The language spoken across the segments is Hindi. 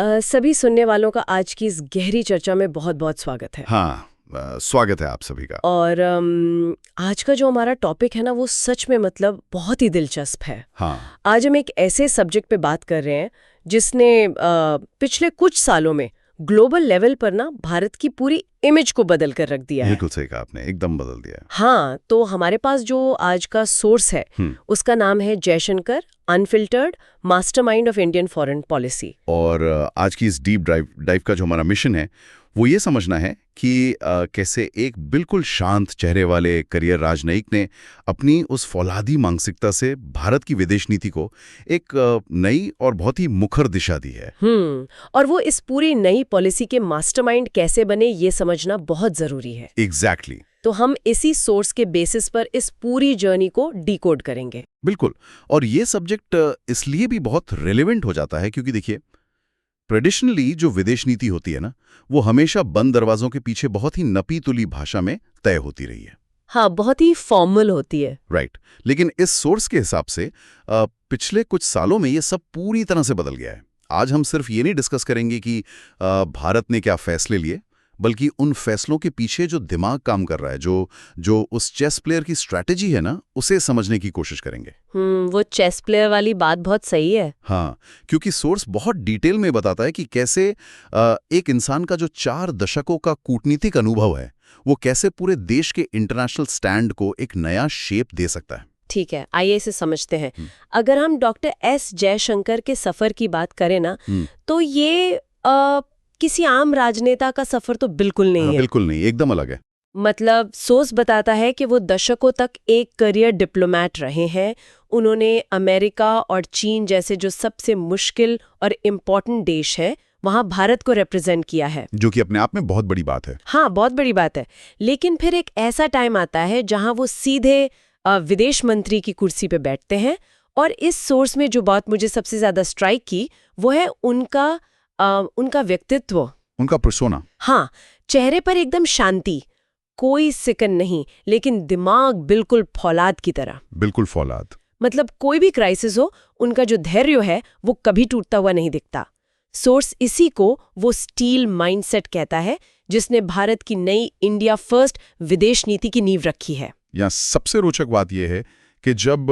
सभी सुनने वालों का आज की इस गहरी चर्चा में बहुत बहुत स्वागत है। हाँ, स्वागत है आप सभी का। और आज का जो हमारा टॉपिक है ना, वो सच में मतलब बहुत ही दिलचस्प है। हाँ, आज हम एक ऐसे सब्जेक्ट पे बात कर रहे हैं जिसने पिछले कुछ सालों में ग्लोबल लेवल पर ना भारत की पूरी इमेज को बदल कर रख दिया है। बिल्कुल सही कहा आपने, एकदम बदल दिया है। हाँ, तो हमारे पास जो आज का सोर्स है उसका नाम है Jaishankar unfiltered mastermind of Indian foreign policy. और आज की इस डीप डाइव का जो हमारा मिशन है वो ये समझना है कि कैसे एक बिल्कुल शांत चेहरे वाले करियर राजनयिक ने अपनी उस फौलादी मानसिकता से भारत की विदेश नीति को एक नई और बहुत ही मुखर दिशा दी है। और वो इस पूरी नई पॉलिसी के मास्टरमाइंड कैसे बने, ये समझना बहुत जरूरी है। एग्जैक्टली। तो हम इसी सोर्स के बेसिस पर इस पूरी जर्नी को डिकोड करेंगे। बिल्कुल। और ये सब्जेक्ट इसलिए भी बहुत रेलेवेंट हो जाता है क्योंकि देखिए, ट्रेडिशनली जो विदेश नीति होती है ना, वो हमेशा बंद दरवाजों के पीछे बहुत ही नपी तुली भाषा में तय होती रही है। हाँ, बहुत ही फॉर्मल होती है। राइट। लेकिन इस सोर्स के हिसाब से पिछले कुछ सालों में ये सब पूरी तरह से बदल गया है। आज हम सिर्फ ये नहीं डिस्कस करेंगे कि भारत ने क्या फैसले लिए, बल्कि उन फैसलों के पीछे जो दिमाग काम कर रहा है, जो उस चेस प्लेयर की स्ट्रैटेजी है ना, उसे समझने की कोशिश करेंगे। वो चेस प्लेयर वाली बात बहुत सही है। हाँ, क्योंकि सोर्स बहुत डिटेल में बताता है कि कैसे एक इंसान का जो 4 दशकों का कूटनीतिक अनुभव है, वो कैसे पूरे देश के इंटरनेशनल स्टैंड को एक नया शेप दे सकता है। ठीक है, आइए इसे समझते हैं। अगर हम डॉक्टर एस जयशंकर के सफर की बात करें ना, तो ये किसी आम राजनेता का सफर तो बिल्कुल नहीं है। बिल्कुल नहीं, एकदम अलग है। मतलब सोर्स बताता है कि वो दशकों तक एक करियर डिप्लोमैट रहे हैं। उन्होंने अमेरिका और चीन जैसे जो सबसे मुश्किल और इम्पोर्टेंट देश है, वहां भारत को रिप्रेजेंट किया है, जो कि अपने आप में बहुत बड़ी बात है। हाँ, बहुत बड़ी बात है। लेकिन फिर एक ऐसा टाइम आता है जहां वो सीधे विदेश मंत्री की कुर्सी पे बैठते हैं। और इस सोर्स में जो बात मुझे सबसे ज्यादा स्ट्राइक की वो है उनका व्यक्तित्व, उनका पर्सोना। हाँ, चेहरे पर एकदम शांति, कोई सिकन नहीं, लेकिन दिमाग बिल्कुल फौलाद की तरह। बिल्कुल फौलाद। मतलब कोई भी क्राइसिस हो, उनका जो धैर्य है वो कभी टूटता हुआ नहीं दिखता। सोर्स इसी को वो स्टील माइंडसेट कहता है जिसने भारत की नई इंडिया फर्स्ट विदेश नीति की नींव रखी है। यहाँ सबसे रोचक बात यह है कि जब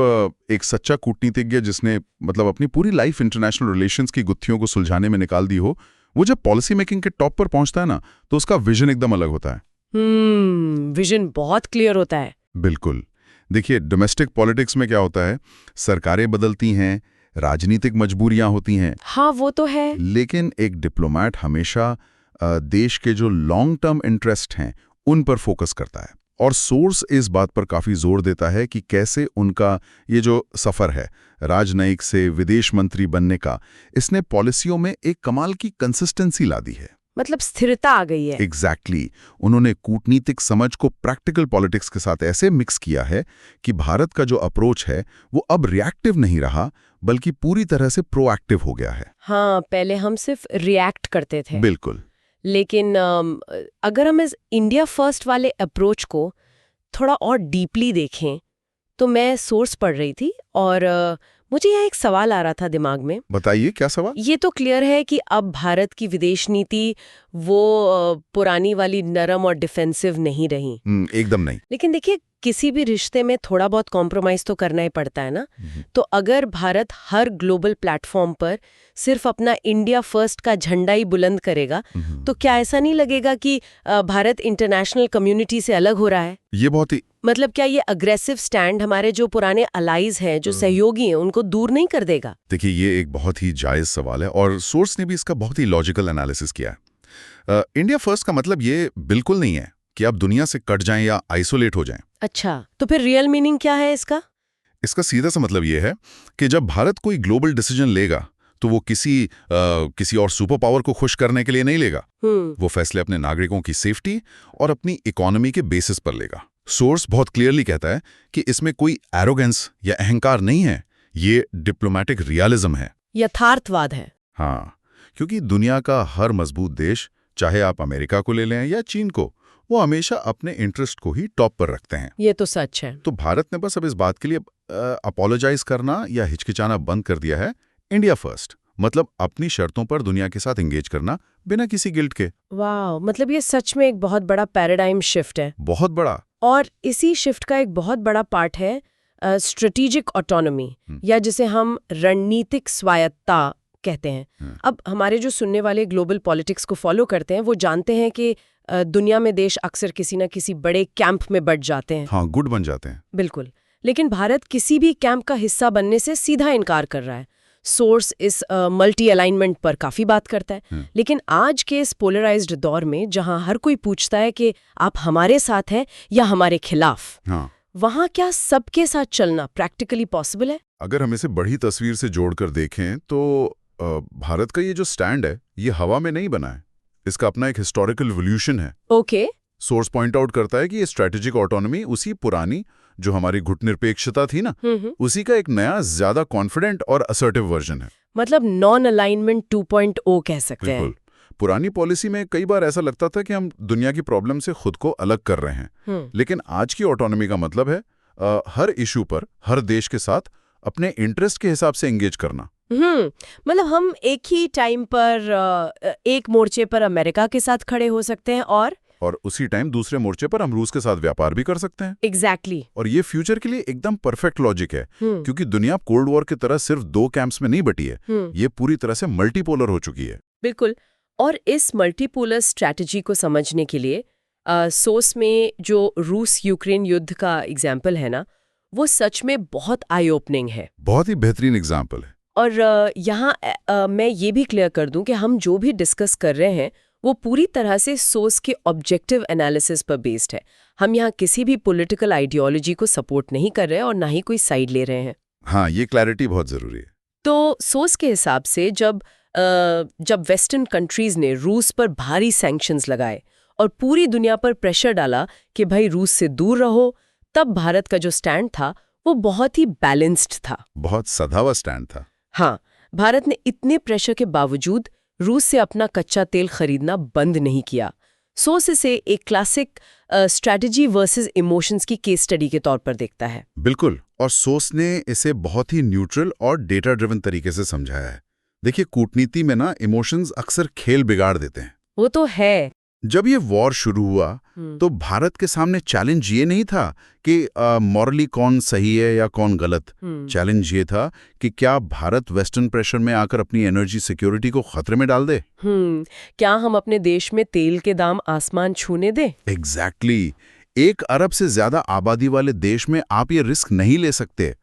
एक सच्चा कूटनीतिज्ञ जिसने मतलब अपनी पूरी लाइफ इंटरनेशनल रिलेशंस की गुत्थियों को सुलझाने में निकाल दी हो, वो जब पॉलिसी मेकिंग के टॉप पर पहुंचता है ना, तो उसका विजन एकदम अलग होता है। विजन बहुत क्लियर होता है। बिल्कुल। देखिए, डोमेस्टिक पॉलिटिक्स में क्या होता है, सरकारें बदलती हैं, राजनीतिक मजबूरियां होती हैं। हाँ, वो तो है। लेकिन एक डिप्लोमैट हमेशा देश के जो लॉन्ग टर्म इंटरेस्ट हैं उन पर फोकस करता है। और सोर्स इस बात पर काफी जोर देता है कि कैसे उनका ये जो सफर है राजनयिक से विदेश मंत्री बनने का, इसने पॉलिसियों में एक कमाल की कंसिस्टेंसी ला दी है। मतलब स्थिरता आ गई है। एग्जैक्टली। उन्होंने कूटनीतिक समझ को प्रैक्टिकल पॉलिटिक्स के साथ ऐसे मिक्स किया है कि भारत का जो अप्रोच है वो अब रिएक्टिव नहीं रहा, बल्कि पूरी तरह से प्रोएक्टिव हो गया है। हाँ, पहले हम सिर्फ रिएक्ट करते थे। बिल्कुल। लेकिन अगर हम इस इंडिया फर्स्ट वाले अप्रोच को थोड़ा और डीपली देखें, तो मैं सोर्स पढ़ रही थी और मुझे यहाँ एक सवाल आ रहा था दिमाग में। बताइए, क्या सवाल? ये तो क्लियर है कि अब भारत की विदेश नीति वो पुरानी वाली नरम और डिफेंसिव नहीं रही। एकदम नहीं। लेकिन देखिए, किसी भी रिश्ते में थोड़ा बहुत कॉम्प्रोमाइज तो करना ही पड़ता है ना। तो अगर भारत हर ग्लोबल प्लेटफॉर्म पर सिर्फ अपना इंडिया फर्स्ट का झंडा ही बुलंद करेगा, तो क्या ऐसा नहीं लगेगा कि भारत इंटरनेशनल कम्युनिटी से अलग हो रहा है? ये बहुत ही मतलब क्या ये अग्रेसिव स्टैंड हमारे जो पुराने अलाइज हैं, जो सहयोगी हैं, उनको दूर नहीं कर देगा? देखिए, ये एक बहुत ही जायज सवाल है और सोर्स ने भी इसका बहुत ही लॉजिकल एनालिसिस किया है। इंडिया फर्स्ट का मतलब ये बिल्कुल नहीं है कि आप दुनिया से कट जाएं या आइसोलेट हो जाएं। अच्छा, तो फिर रियल मीनिंग क्या है इसका? इसका सीधा सा मतलब ये है कि जब भारत कोई ग्लोबल डिसीजन लेगा तो वो किसी और सुपर पावर को खुश करने के लिए नहीं लेगा। वो फैसले अपने नागरिकों की सेफ्टी और अपनी इकोनॉमी के बेसिस पर लेगा। सोर्स बहुत क्लियरली कहता है कि इसमें कोई एरोगेंस या अहंकार नहीं है, ये डिप्लोमैटिक रियलिज्म है, यथार्थवाद है। हाँ, क्योंकि दुनिया का हर मजबूत देश, चाहे आप अमेरिका को ले लें या चीन को, वो हमेशा अपने इंटरेस्ट को ही टॉप पर रखते हैं। ये तो सच है। तो भारत ने बस अब इस बात के लिए अपोलोजाइज करना या हिचकिचाना बंद कर दिया है। इंडिया फर्स्ट, मतलब अपनी शर्तों पर दुनिया के साथ एंगेज करना बिना किसी गिल्ट के। वाह, मतलब ये सच में एक बहुत बड़ा पैराडाइम शिफ्ट है। बहुत बड़ा। और इसी शिफ्ट का एक बहुत बड़ा पार्ट है स्ट्रेटेजिक ऑटोनॉमी, या जिसे हम रणनीतिक स्वायत्ता कहते हैं। अब हमारे जो सुनने वाले ग्लोबल पॉलिटिक्स को फॉलो करते हैं वो जानते हैं कि दुनिया में देश अक्सर किसी न किसी बड़े कैंप में बट जाते हैं। हाँ, गुट बन जाते हैं। बिल्कुल। लेकिन भारत किसी भी कैंप का हिस्सा बनने से सीधा इनकार कर रहा है। सोर्स इस मल्टी अलाइनमेंट पर काफी बात करता है। लेकिन आज के इस पोलराइज्ड दौर में जहां हर कोई पूछता है कि आप हमारे साथ हैं या हमारे खिलाफ, हाँ, वहां क्या सबके साथ चलना प्रैक्टिकली पॉसिबल है? अगर हम इसे बड़ी तस्वीर से जोड़कर देखें तो भारत का ये जो स्टैंड है ये हवा में नहीं बना है। इसका अपना एक हिस्टोरिकल इवोल्यूशन है। ओके। सोर्स पॉइंट आउट करता है कि ये स्ट्रेटेजिक ऑटोनॉमी उसी पुरानी जो हमारी गुटनिरपेक्षता थी ना, उसी का एक नया ज्यादा कॉन्फिडेंट और असर्टिव वर्जन है। मतलब नॉन अलाइनमेंट 2.0 कह सकते हैं। बिल्कुल। पुरानी पॉलिसी में कई बार ऐसा लगता था कि हम दुनिया की प्रॉब्लम से खुद को अलग कर रहे हैं, लेकिन आज की ऑटोनॉमी का मतलब है हर इशू पर हर देश के साथ अपने इंटरेस्ट के हिसाब से एंगेज करना। मतलब हम एक ही टाइम पर एक मोर्चे पर अमेरिका के साथ खड़े हो सकते हैं और उसी टाइम दूसरे मोर्चे पर हम रूस के साथ व्यापार भी कर सकते हैं। एग्जैक्टली। और ये फ्यूचर के लिए एकदम परफेक्ट लॉजिक है, क्योंकि दुनिया कोल्ड वॉर की तरह सिर्फ 2 कैंप्स में नहीं बटी है। ये पूरी तरह से मल्टीपोलर हो चुकी है। बिल्कुल। और इस मल्टीपोलर स्ट्रैटेजी को समझने के लिए सोर्स में जो रूस यूक्रेन युद्ध का एग्जाम्पल है ना, वो सच में बहुत आई ओपनिंग है। बहुत ही बेहतरीन एग्जाम्पल है। और यहाँ मैं ये भी क्लियर कर दूं कि हम जो भी डिस्कस कर रहे हैं वो पूरी तरह से सोर्स के ऑब्जेक्टिव एनालिसिस पर बेस्ड है। हम यहाँ किसी भी पॉलिटिकल आइडियोलॉजी को सपोर्ट नहीं कर रहे हैं और ना ही कोई साइड ले रहे हैं। हाँ, ये क्लैरिटी बहुत जरूरी है। तो सोर्स के हिसाब से जब वेस्टर्न कंट्रीज ने रूस पर भारी सैंक्शंस लगाए और पूरी दुनिया पर प्रेशर डाला कि भाई रूस से दूर रहो, तब भारत का जो स्टैंड था वो बहुत ही बैलेंस्ड था। बहुत सधा हुआ स्टैंड था। हाँ, भारत ने इतने प्रेशर के बावजूद रूस से अपना कच्चा तेल खरीदना बंद नहीं किया। सोर्स इसे एक क्लासिक स्ट्रैटेजी वर्सेस इमोशंस की केस स्टडी के तौर पर देखता है। बिल्कुल। और सोर्स ने इसे बहुत ही न्यूट्रल और डेटा ड्रिवन तरीके से समझाया है। देखिए, कूटनीति में ना इमोशंस अक्सर खेल बिगाड़ देते हैं। वो तो है। जब ये वॉर शुरू हुआ तो भारत के सामने चैलेंज ये नहीं था कि मॉरली कौन सही है या कौन गलत। चैलेंज ये था कि क्या भारत वेस्टर्न प्रेशर में आकर अपनी एनर्जी सिक्योरिटी को खतरे में डाल दे। क्या हम अपने देश में तेल के दाम आसमान छूने दें? एग्जैक्टली। 1 अरब से ज्यादा आबादी वाले देश में आप ये रिस्क नहीं ले सकते।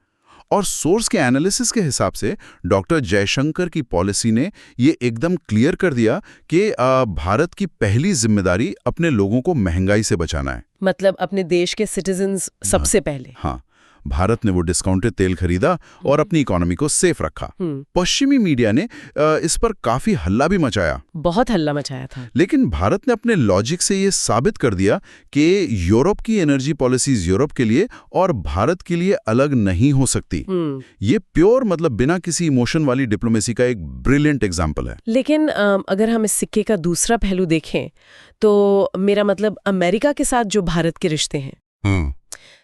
और सोर्स के एनालिसिस के हिसाब से डॉक्टर जयशंकर की पॉलिसी ने ये एकदम क्लियर कर दिया कि भारत की पहली जिम्मेदारी अपने लोगों को महंगाई से बचाना है। मतलब अपने देश के सिटीजन्स सबसे पहले। हाँ, भारत ने वो डिस्काउंटेड तेल खरीदा और अपनी इकोनॉमी को सेफ रखा। पश्चिमी मीडिया ने इस पर काफी हल्ला भी मचाया। बहुत हल्ला मचाया था। लेकिन भारत ने अपने लॉजिक से ये साबित कर दिया कि यूरोप की एनर्जी पॉलिसीज यूरोप के लिए और भारत के लिए अलग नहीं हो सकती। ये प्योर मतलब बिना किसी इमोशन वाली डिप्लोमेसी का एक ब्रिलियंट एग्जाम्पल है। लेकिन अगर हम इस सिक्के का दूसरा पहलू देखें तो मेरा मतलब अमेरिका के साथ जो भारत के रिश्ते हैं,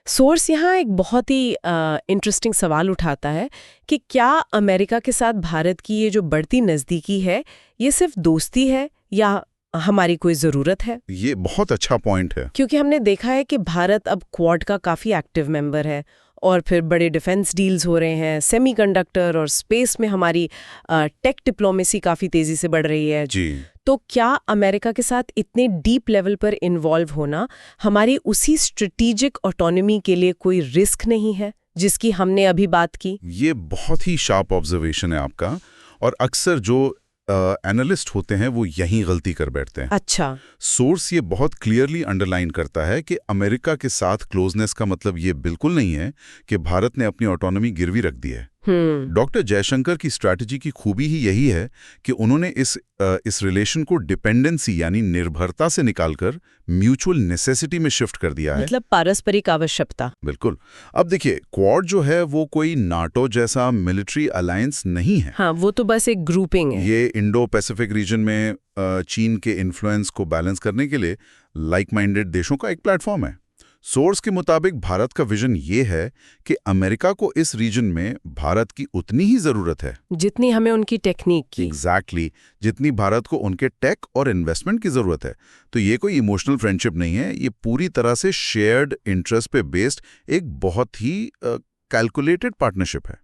सोर्स यहाँ एक बहुत ही इंटरेस्टिंग सवाल उठाता है कि क्या अमेरिका के साथ भारत की ये जो बढ़ती नज़दीकी है ये सिर्फ दोस्ती है या हमारी कोई ज़रूरत है? ये बहुत अच्छा पॉइंट है, क्योंकि हमने देखा है कि भारत अब क्वाड का काफ़ी एक्टिव मेंबर है और फिर बड़े डिफेंस डील्स हो रहे हैं, सेमीकंडक्टर और स्पेस में हमारी टेक डिप्लोमेसी काफ़ी तेज़ी से बढ़ रही है जी। तो क्या अमेरिका के साथ इतने डीप लेवल पर इन्वॉल्व होना हमारी उसी स्ट्रेटेजिक ऑटोनॉमी के लिए कोई रिस्क नहीं है जिसकी हमने अभी बात की? ये बहुत ही शार्प ऑब्जर्वेशन है आपका, और अक्सर जो एनालिस्ट होते हैं वो यही गलती कर बैठते हैं। अच्छा। सोर्स ये बहुत क्लियरली अंडरलाइन करता है कि अमेरिका के साथ क्लोजनेस का मतलब ये बिल्कुल नहीं है कि भारत ने अपनी ऑटोनॉमी गिरवी रख दी है। डॉक्टर जयशंकर की स्ट्रैटेजी की खूबी ही यही है कि उन्होंने इस रिलेशन को डिपेंडेंसी यानी निर्भरता से निकालकर म्यूचुअल नेसेसिटी में शिफ्ट कर दिया है। मतलब पारस्परिक आवश्यकता। बिल्कुल। अब देखिए, क्वाड जो है वो कोई नाटो जैसा मिलिट्री अलायंस नहीं है। हाँ, वो तो बस एक ग्रुपिंग है। ये इंडो पैसिफिक रीजन में चीन के इन्फ्लुएंस को बैलेंस करने के लिए लाइक माइंडेड देशों का एक प्लेटफॉर्म है। सोर्स के मुताबिक भारत का विजन ये है कि अमेरिका को इस रीजन में भारत की उतनी ही जरूरत है जितनी हमें उनकी टेक्निक की। एग्जैक्टली जितनी भारत को उनके टेक और इन्वेस्टमेंट की जरूरत है। तो ये कोई इमोशनल फ्रेंडशिप नहीं है, ये पूरी तरह से शेयर्ड इंटरेस्ट पे बेस्ड एक बहुत ही कैलकुलेटेड पार्टनरशिप है।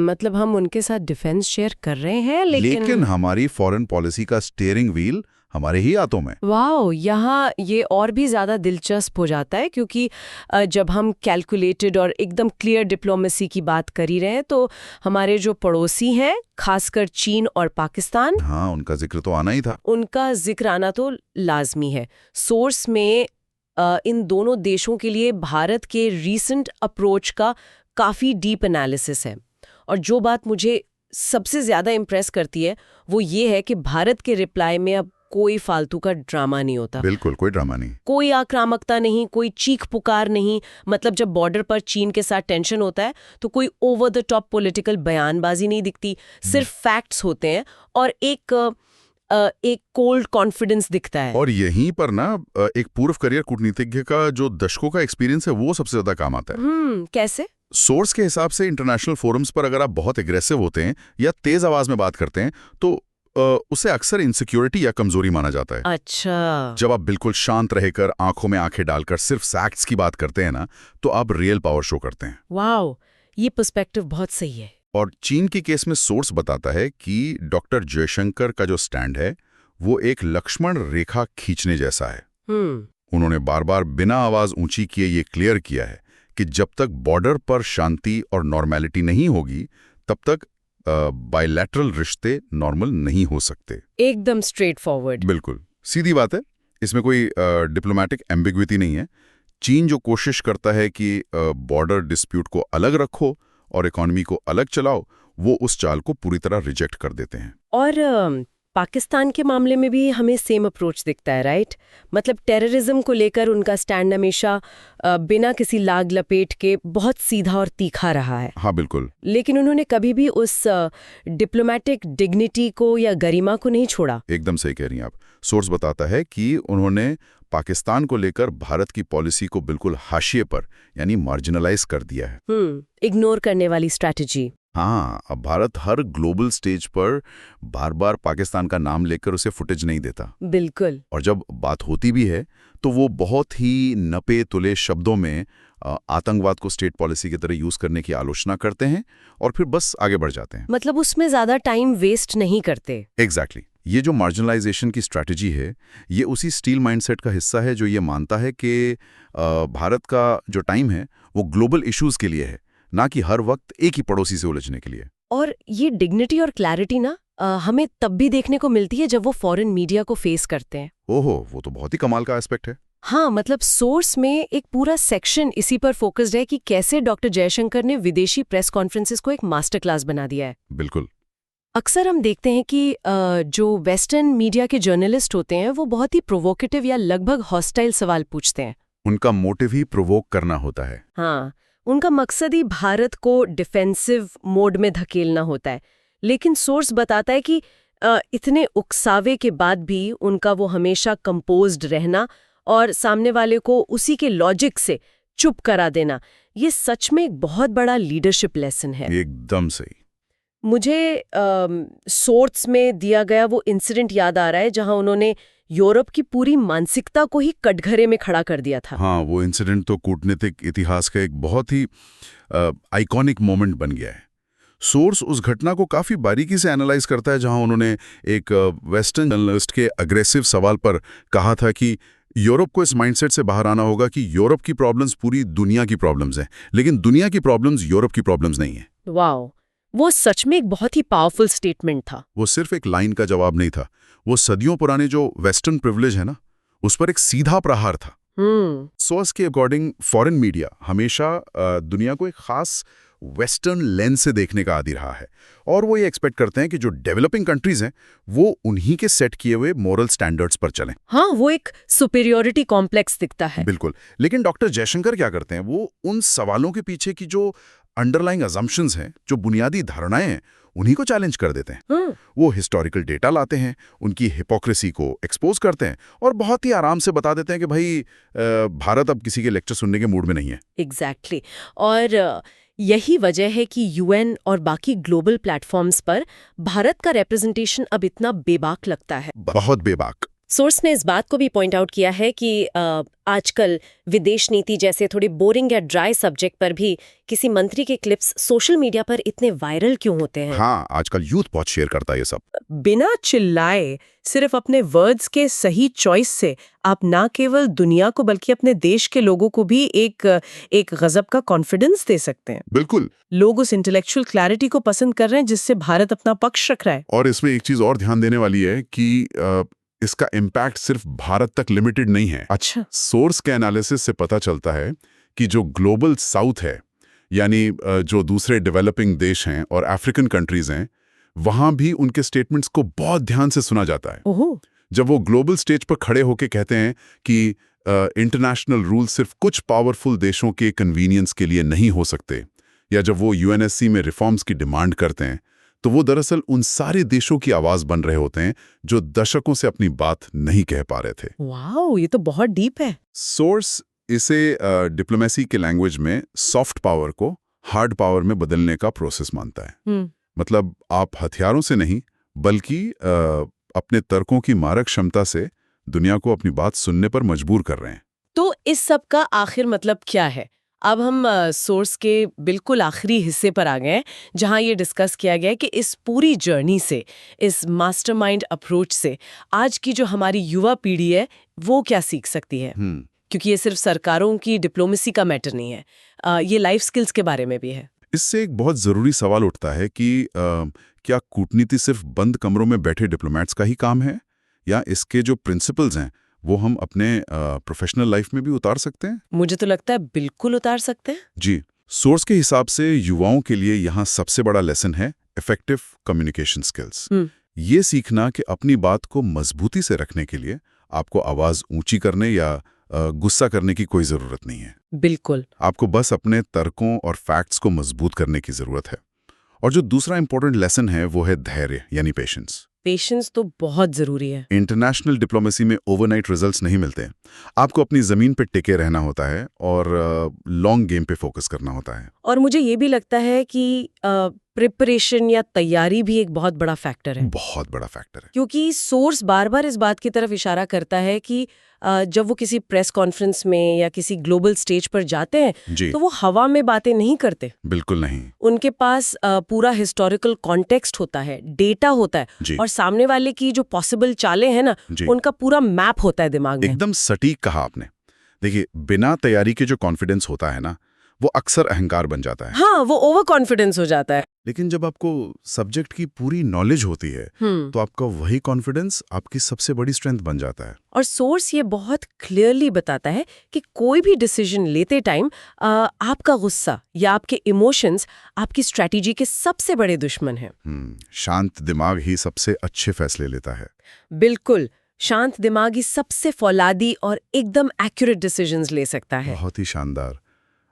मतलब हम उनके साथ डिफेंस शेयर कर रहे हैं, लेकिन हमारी फॉरेन पॉलिसी का स्टीयरिंग व्हील हमारे ही हाथों में। वाओ, यहाँ ये और भी ज़्यादा दिलचस्प हो जाता है, क्योंकि जब हम कैलकुलेटेड और एकदम क्लियर डिप्लोमेसी की बात कर ही रहे हैं, तो हमारे जो पड़ोसी हैं, खासकर चीन और पाकिस्तान, हाँ, उनका जिक्र तो आना ही था। उनका जिक्र आना तो लाजमी है। सोर्स में इन दोनों देशों के लिए भारत के रीसेंट अप्रोच का काफ़ी डीप एनालिसिस है। और जो बात मुझे सबसे ज़्यादा इम्प्रेस करती है वो ये है कि भारत के रिप्लाई में अब कोई फालतू का ड्रामा नहीं होता। बिल्कुल कोई ड्रामा नहीं, कोई आक्रामकता नहीं, कोई चीख पुकार नहीं। मतलब जब बॉर्डर पर चीन के साथ टेंशन होता है तो कोई ओवर द टॉप पॉलिटिकल बयानबाजी नहीं दिखती, सिर्फ फैक्ट्स होते हैं और एक कोल्ड कॉन्फिडेंस दिखता है। और यहीं पर ना एक पूर्व करियर कूटनीतिज्ञ का जो दशकों का एक्सपीरियंस है वो सबसे ज्यादा काम आता है। कैसे? सोर्स के हिसाब से इंटरनेशनल फोरम्स पर अगर आप बहुत एग्रेसिव होते हैं या तेज आवाज में बात करते हैं तो उसे अक्सर इनसिक्योरिटी या कमजोरी माना जाता है। अच्छा। जब आप बिल्कुल शांत रहकर आंखों में आंखें डालकर सिर्फ फैक्ट्स की बात करते हैं ना, तो आप रियल पावर शो करते हैं। वाओ, ये पर्सपेक्टिव बहुत सही है। और चीन के केस में सोर्स बताता है कि डॉक्टर जयशंकर का जो स्टैंड है वो एक लक्ष्मण रेखा खींचने जैसा है। उन्होंने बार बार बिना आवाज ऊंची किए ये क्लियर किया है कि जब तक बॉर्डर पर शांति और नॉर्मैलिटी नहीं होगी तब तक बायलैटरल रिश्ते नॉर्मल नहीं हो सकते। एकदम स्ट्रेट फॉरवर्ड। बिल्कुल सीधी बात है, इसमें कोई डिप्लोमेटिक एम्बिग्विटी नहीं है। चीन जो कोशिश करता है कि बॉर्डर डिस्प्यूट को अलग रखो और इकोनॉमी को अलग चलाओ, वो उस चाल को पूरी तरह रिजेक्ट कर देते हैं। और पाकिस्तान के मामले में भी हमें सेम अप्रोच दिखता है, राइट? मतलब टेररिज्म को लेकर उनका स्टैंड हमेशा बिना किसी लाग लपेट के बहुत सीधा और तीखा रहा है। हाँ बिल्कुल। लेकिन उन्होंने कभी भी उस डिप्लोमेटिक डिग्निटी को या गरिमा को नहीं छोड़ा। एकदम सही कह रही हैं आप। सोर्स बताता है कि उन्होंने पाकिस्तान को लेकर भारत की पॉलिसी को बिल्कुल हाशिए पर यानी मार्जिनलाइज कर दिया है। इग्नोर करने वाली स्ट्रैटेजी। हाँ, अब भारत हर ग्लोबल स्टेज पर बार बार पाकिस्तान का नाम लेकर उसे फुटेज नहीं देता। बिल्कुल। और जब बात होती भी है तो वो बहुत ही नपे तुले शब्दों में आतंकवाद को स्टेट पॉलिसी की तरह यूज करने की आलोचना करते हैं और फिर बस आगे बढ़ जाते हैं। मतलब उसमें ज्यादा टाइम वेस्ट नहीं करते। एग्जैक्टली। ये जो मार्जिनलाइजेशन की स्ट्रैटेजी है ये उसी स्टील माइंडसेट का हिस्सा है जो ये मानता है कि भारत का जो टाइम है वो ग्लोबल इश्यूज के लिए है, ना कि हर वक्त एक ही पड़ोसी से उलझने के लिए। और ये डिग्निटी और क्लैरिटी ना हमें तब भी देखने को मिलती है जब वो फॉरेन मीडिया को फेस करते हैं। ओहो, वो तो बहुत ही कमाल का एस्पेक्ट है। हाँ, मतलब सोर्स में एक पूरा सेक्शन इसी पर फोकस्ड है कि कैसे डॉक्टर जयशंकर ने विदेशी प्रेस कॉन्फ्रेंसेस को एक मास्टर क्लास बना दिया है। बिल्कुल। अक्सर हम देखते हैं कि जो वेस्टर्न मीडिया के जर्नलिस्ट होते हैं वो बहुत ही प्रोवोकेटिव या लगभग हॉस्टाइल सवाल पूछते हैं। उनका मोटिव ही प्रोवोक करना होता है। हाँ, उनका मकसद ही भारत को डिफेंसिव मोड में धकेलना होता है। लेकिन सोर्स बताता है कि इतने उकसावे के बाद भी उनका वो हमेशा कंपोज्ड रहना और सामने वाले को उसी के लॉजिक से चुप करा देना, ये सच में एक बहुत बड़ा लीडरशिप लेसन है। एकदम सही। मुझे सोर्स में दिया गया वो इंसिडेंट याद आ रहा है जहां उन्होंने यूरोप की पूरी मानसिकता को ही कटघरे में खड़ा कर दिया था। हाँ, वो इंसिडेंट तो कूटनीतिक इतिहास का एक बहुत ही आइकॉनिक मोमेंट बन गया है। सोर्स उस घटना को काफी बारीकी से एनालाइज करता है जहां उन्होंने एक वेस्टर्न जर्नलिस्ट के अग्रेसिव सवाल पर कहा था कि यूरोप को इस माइंडसेट से बाहर आना होगा कि यूरोप की प्रॉब्लम्स पूरी दुनिया की प्रॉब्लम्स हैं, लेकिन दुनिया की प्रॉब्लम्स यूरोप की प्रॉब्लम्स नहीं है। वाओ, वो सच में एक बहुत ही पावरफुल स्टेटमेंट था। वो सिर्फ एक लाइन का जवाब नहीं था, वो सदियों पुराने जो वेस्टर्न प्रिविलेज है ना, उस पर एक सीधा प्रहार था। सोर्स के अकॉर्डिंग फॉरेन मीडिया हमेशा दुनिया को एक खास वेस्टर्न लेंस से देखने का आदी रहा है और वो ये एक्सपेक्ट करते हैं कि जो डेवलपिंग कंट्रीज हैं वो उन्हीं के सेट किए हुए मोरल स्टैंडर्ड्स पर चलें। हाँ, वो एक सुपीरियोरिटी कॉम्प्लेक्स दिखता है। बिल्कुल। लेकिन डॉक्टर जयशंकर क्या करते हैं, वो उन सवालों के पीछे की जो अंडरलाइंग अजम्पशंस हैं, जो बुनियादी धारणाएं हैं, उन्हीं को चैलेंज कर देते हैं। वो हिस्टोरिकल डेटा लाते हैं, उनकी हिपोक्रेसी को एक्सपोज करते हैं और बहुत ही आराम से बता देते हैं कि भाई भारत अब किसी के लेक्चर सुनने के मूड में नहीं है। एग्जैक्टली और यही वजह है कि यूएन और बाकी ग्लोबल प्लेटफॉर्म्स पर भारत का रिप्रेजेंटेशन अब इतना बेबाक लगता है। बहुत बेबाक। सोर्स ने इस बात को भी पॉइंट आउट किया है कि आजकल विदेश नीति जैसे थोड़ी बोरिंग या ड्राई सब्जेक्ट पर भी किसी मंत्री के क्लिप्स सोशल मीडिया पर इतने वायरल क्यों होते हैं। हाँ, आजकल यूथ बहुत शेयर करता है ये सब। बिना चिल्लाए सिर्फ अपने वर्ड्स के सही चॉइस से आप ना केवल दुनिया को बल्कि अपने देश के लोगों को भी एक गजब का कॉन्फिडेंस दे सकते हैं। बिल्कुल। लोग उस इंटेलेक्चुअल क्लैरिटी को पसंद कर रहे हैं जिससे भारत अपना पक्ष रख रहा है। और इसमें एक चीज और ध्यान देने वाली है कि इसका इम्पैक्ट सिर्फ भारत तक लिमिटेड नहीं है। अच्छा। सोर्स के एनालिसिस से पता चलता है कि जो ग्लोबल साउथ है, यानी जो दूसरे डेवलपिंग देश हैं और अफ्रीकन कंट्रीज हैं, वहां भी उनके स्टेटमेंट्स को बहुत ध्यान से सुना जाता है। ओहो। जब वो ग्लोबल स्टेज पर खड़े होकर कहते हैं कि इंटरनेशनल रूल सिर्फ कुछ पावरफुल देशों के कन्वीनियंस के लिए नहीं हो सकते, या जब वो यूएनएससी में रिफॉर्म्स की डिमांड करते हैं, तो वो दरअसल उन सारे देशों की आवाज बन रहे होते हैं जो दशकों से अपनी बात नहीं कह पा रहे थे। वाओ, ये तो बहुत डीप है। सोर्स इसे डिप्लोमेसी के लैंग्वेज में सॉफ्ट पावर को हार्ड पावर में बदलने का प्रोसेस मानता है। मतलब आप हथियारों से नहीं बल्कि अपने तर्कों की मारक क्षमता से दुनिया को अपनी बात सुनने पर मजबूर कर रहे हैं। तो इस सब का आखिर मतलब क्या है? अब हम सोर्स के बिल्कुल आखिरी हिस्से पर आ गए हैं, जहां ये डिस्कस किया गया है कि इस पूरी जर्नी से, इस मास्टरमाइंड अप्रोच से आज की जो हमारी युवा पीढ़ी है वो क्या सीख सकती है। क्योंकि ये सिर्फ सरकारों की डिप्लोमेसी का मैटर नहीं है, ये लाइफ स्किल्स के बारे में भी है। इससे एक बहुत जरूरी सवाल उठता है कि क्या कूटनीति सिर्फ बंद कमरों में बैठे डिप्लोमेट्स का ही काम है, या इसके जो प्रिंसिपल्स हैं वो हम अपने प्रोफेशनल लाइफ में भी उतार सकते हैं? मुझे तो लगता है बिल्कुल उतार सकते हैं। जी, सोर्स के हिसाब से युवाओं के लिए यहाँ सबसे बड़ा लेसन है इफेक्टिव कम्युनिकेशन स्किल्स। ये सीखना कि अपनी बात को मजबूती से रखने के लिए आपको आवाज ऊंची करने या गुस्सा करने की कोई जरूरत नहीं है। बिल्कुल। आपको बस अपने तर्कों और फैक्ट्स को मजबूत करने की जरूरत है। और जो दूसरा इंपॉर्टेंट लेसन है वो है धैर्य, यानी पेशेंस। पेशेंस तो बहुत जरूरी है। इंटरनेशनल डिप्लोमेसी में ओवरनाइट रिजल्ट्स नहीं मिलते। आपको अपनी जमीन पे टिके रहना होता है और लॉन्ग गेम पे फोकस करना होता है। और मुझे ये भी लगता है कि प्रिपरेशन या तैयारी भी एक बहुत बड़ा फैक्टर है। बहुत बड़ा फैक्टर है। क्योंकि सोर्स बार बार इस बात की तरफ इशारा करता है कि जब वो किसी प्रेस कॉन्फ्रेंस में या किसी ग्लोबल स्टेज पर जाते हैं तो वो हवा में बातें नहीं करते। बिल्कुल नहीं। उनके पास पूरा हिस्टोरिकल कॉन्टेक्स्ट होता है, डेटा होता है, और सामने वाले की जो पॉसिबल चालें हैं ना, उनका पूरा मैप होता है दिमाग में। एकदम सटीक कहा आपने। देखिए, बिना तैयारी के जो कॉन्फिडेंस होता है ना, वो अक्सर अहंकार बन जाता है। हाँ, वो ओवर कॉन्फिडेंस हो जाता है। लेकिन जब आपको सब्जेक्ट की पूरी नॉलेज होती है तो आपका वही कॉन्फिडेंस आपकी सबसे बड़ी स्ट्रेंथ बन जाता है। और सोर्स ये बहुत क्लियरली बताता है कि कोई भी डिसीजन लेते टाइम आपका गुस्सा या आपके इमोशंस आपकी स्ट्रैटेजी के सबसे बड़े दुश्मन हैं। शांत दिमाग ही सबसे अच्छे फैसले लेता है। बिल्कुल, शांत दिमाग ही सबसे फौलादी और एकदम एक्यूरेट डिसीजंस ले सकता है। बहुत ही शानदार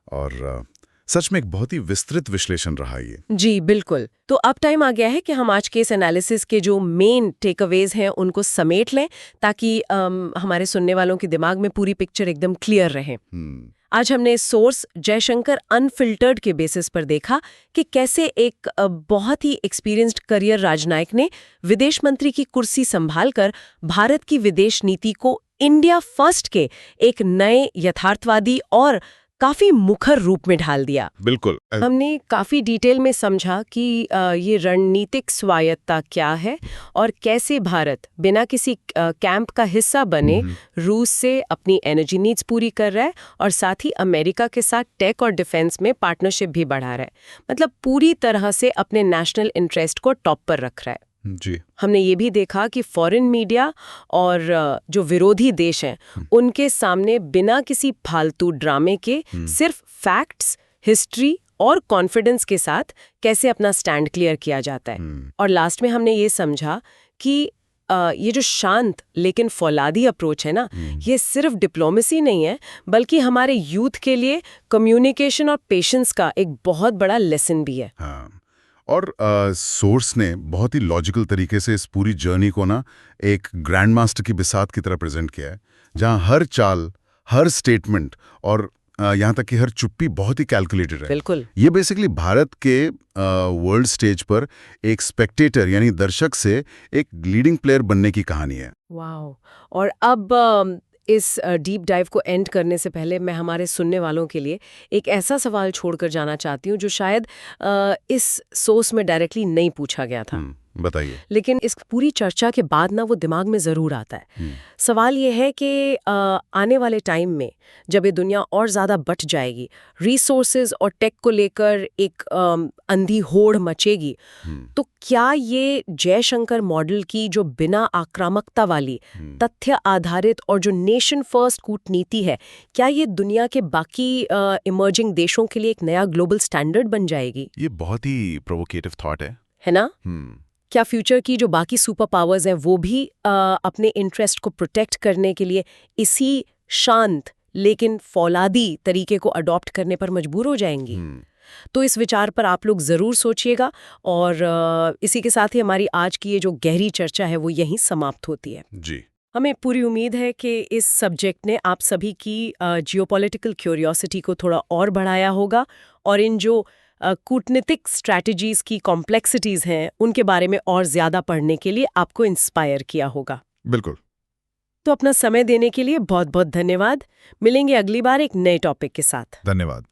और सच में एक बहुत ही विस्तृत विश्लेषण रहा ये। जी बिल्कुल। तो अब टाइम आ गया है कि हम आज के इस एनालिसिस के जो मेन टेकअवेज हैं उनको समेट लें, ताकि हमारे सुनने वालों के दिमाग में पूरी पिक्चर एकदम क्लियर रहे। आज हमने सोर्स जयशंकर अनफिल्टर्ड के बेसिस पर देखा कि कैसे एक बहुत ही एक्सपीरियंस्ड करियर राजनयिक ने विदेश मंत्री की कुर्सी संभालकर भारत की विदेश नीति को इंडिया फर्स्ट के एक नए यथार्थवादी और काफी मुखर रूप में ढाल दिया। बिल्कुल। हमने काफी डिटेल में समझा कि ये रणनीतिक स्वायत्तता क्या है और कैसे भारत बिना किसी कैंप का हिस्सा बने रूस से अपनी एनर्जी नीड्स पूरी कर रहा है और साथ ही अमेरिका के साथ टेक और डिफेंस में पार्टनरशिप भी बढ़ा रहा है। मतलब पूरी तरह से अपने नेशनल इंटरेस्ट को टॉप पर रख रहा है। जी। हमने ये भी देखा कि फॉरेन मीडिया और जो विरोधी देश हैं उनके सामने बिना किसी फालतू ड्रामे के सिर्फ फैक्ट्स, हिस्ट्री और कॉन्फिडेंस के साथ कैसे अपना स्टैंड क्लियर किया जाता है। और लास्ट में हमने ये समझा कि ये जो शांत लेकिन फौलादी अप्रोच है ना, ये सिर्फ डिप्लोमेसी नहीं है बल्कि हमारे यूथ के लिए कम्युनिकेशन और पेशेंस का एक बहुत बड़ा लेसन भी है। हाँ। और सोर्स ने बहुत ही लॉजिकल तरीके से इस पूरी जर्नी को ना एक ग्रैंड मास्टर की बिसात की तरह प्रेजेंट किया है, जहां हर चाल, हर स्टेटमेंट और यहाँ तक कि हर चुप्पी बहुत ही कैलकुलेटेड है। बिल्कुल। ये बेसिकली भारत के वर्ल्ड स्टेज पर एक स्पेक्टेटर यानी दर्शक से एक लीडिंग प्लेयर बनने की कहानी है। वाओ। और अब इस डीप डाइव को एंड करने से पहले मैं हमारे सुनने वालों के लिए एक ऐसा सवाल छोड़कर जाना चाहती हूँ जो शायद इस सोर्स में डायरेक्टली नहीं पूछा गया था। बताइए। लेकिन इस पूरी चर्चा के बाद ना वो दिमाग में ज़रूर आता है। सवाल ये है कि आने वाले टाइम में जब ये दुनिया और ज़्यादा बट जाएगी, रिसोर्सेज और टेक को लेकर एक अंधी होड़ मचेगी, तो क्या ये जयशंकर मॉडल की जो बिना आक्रामकता वाली, तथ्य आधारित और जो नेशन फर्स्ट कूटनीति है, क्या ये दुनिया के बाकी इमर्जिंग देशों के लिए एक नया ग्लोबल स्टैंडर्ड बन जाएगी? ये बहुत ही प्रोवोकेटिव थॉट है ना? क्या फ्यूचर की जो बाकी सुपर पावर्स हैं वो भी अपने इंटरेस्ट को प्रोटेक्ट करने के लिए इसी शांत लेकिन फौलादी तरीके को अडॉप्ट करने पर मजबूर हो जाएंगी? तो इस विचार पर आप लोग ज़रूर सोचिएगा और इसी के साथ ही हमारी आज की ये जो गहरी चर्चा है वो यहीं समाप्त होती है। जी। हमें पूरी उम्मीद है कि इस सब्जेक्ट ने आप सभी की जियोपॉलिटिकल क्यूरियोसिटी को थोड़ा और बढ़ाया होगा और इन जो कूटनीतिक स्ट्रैटेजीज की कॉम्प्लेक्सिटीज हैं उनके बारे में और ज़्यादा पढ़ने के लिए आपको इंस्पायर किया होगा। बिल्कुल। तो अपना समय देने के लिए बहुत बहुत धन्यवाद। मिलेंगे अगली बार एक नए टॉपिक के साथ। धन्यवाद।